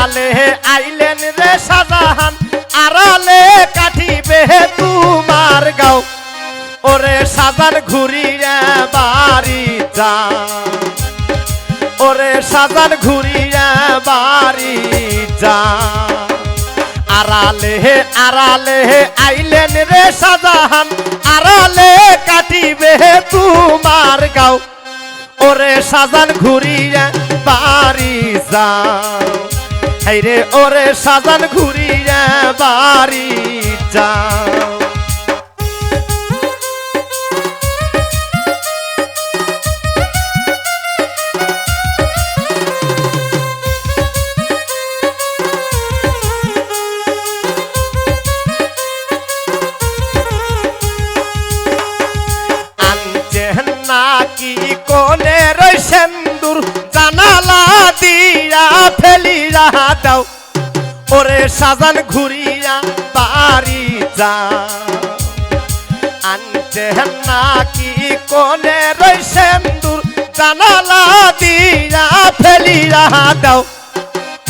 আড়ালে আইলেন রে শাহজাহান আড়ালে কাটিবে তোমার গাও ওরে শাহজাহান ঘুরিয়া বাড়ি যা ওরে শাহজাহান ঘুরিয়া বাড়ি যা আড়ালে আড়ালে আইলেন রে শাহজাহান আড়ালে কাটিবে তোমার গাও ওরে শাহজাহান ঘুরিয়া বাড়ি যাও এই রে ওরে শাহজাহান ঘুরিয়া বাড়ি যাও নাকি কোনে রই সেন্দুর জানালা দিয়া ফেলিয়া দাও ওরে শাহজাহান ঘুরিয়া বাড়ি যা আনছে নাকি কোনে রই সেন্দুর জানালা দিয়া ফেলিয়া দাও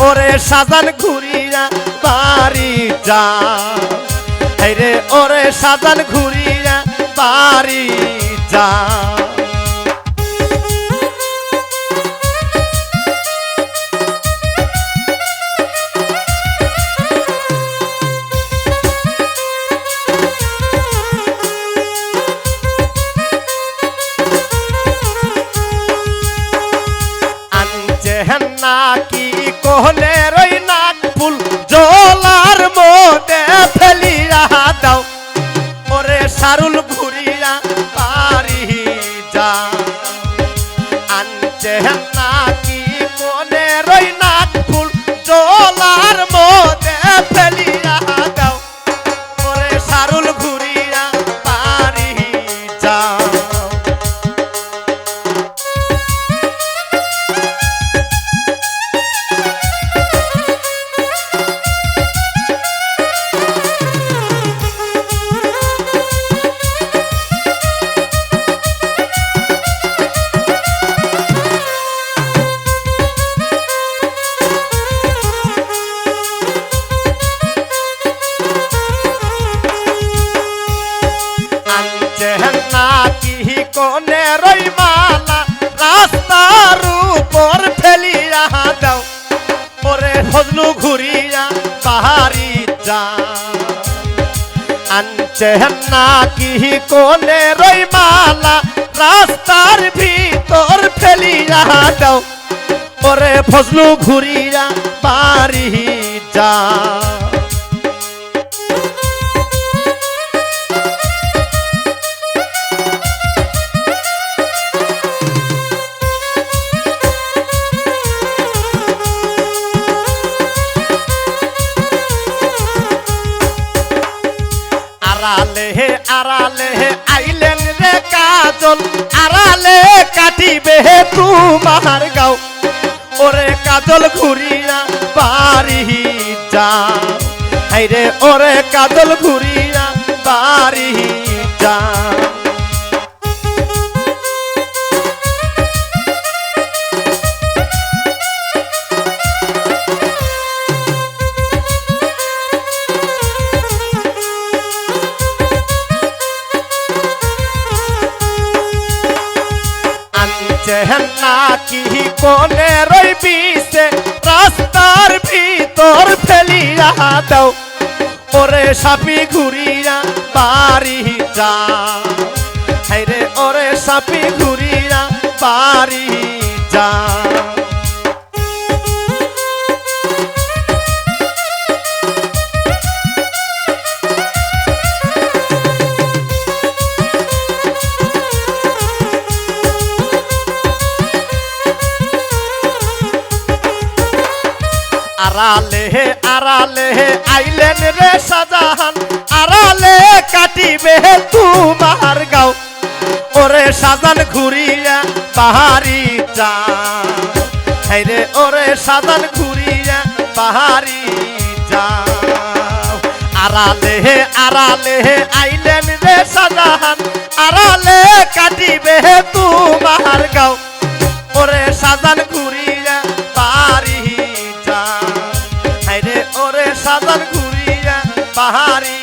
ওরে শাহজাহান ঘুরিয়া বাড়ি যা এই রে ওরে শাহজাহান ঘুরিয়া বাড়ি যা নাকি কোহনে রই নাক ফুল জলার মধ্যে ফেলিয়া দাও ওরে সারুল ঘুরিয়া বাড়ি যা আনছে নাকি কোহনে রই নাক ফুল জলার মধ্যে ফেলিয়া দাও ওরে সারুল ঘুরিয়া বাড়ি যা নাকি কোনে রই মালা রাস্তার উপর ফেলিয়া দাও ওরে ফজলু ঘুরিয়া বাড়ি যা আনছে নাকি কোনে রই মালা রাস্তার ভিতর ফেলিয়া দাও ওরে ফজলু ঘুরিয়া বাড়ি যা আড়ালে আড়ালে আইলেন রে কাজল আড়ালে কাটিবে তোমার গাও ওরে কাজল ঘুরিয়া বাড়ি যা এই রে ওরে কাজল ঘুরিয়া বাড়ি যা নাকি কোনে রই বিষে রাস্তার ভিতর ফেলিয়া দাও ওরে সাপি ঘুরিয়া বাড়ি যা এই রে ওরে সাপি ঘুরিয়া বাড়ি যা আড়ালে আড়ালে আইলেন রে শাহজাহান আড়ালে কাটিবে তোমার গাও ওরে শাহজাহান ঘুরিয়া বাড়ি যা এই রে ওরে শাহজাহান ঘুরিয়া বাড়ি যা আড়ালে আড়ালে আইলেন রে শাহজাহান আড়ালে কাটিবে তোমার গাও ওরে শাহজাহান ঘুরিয়া বাড়ি যা সাজান ঘুরিয়া বাহারি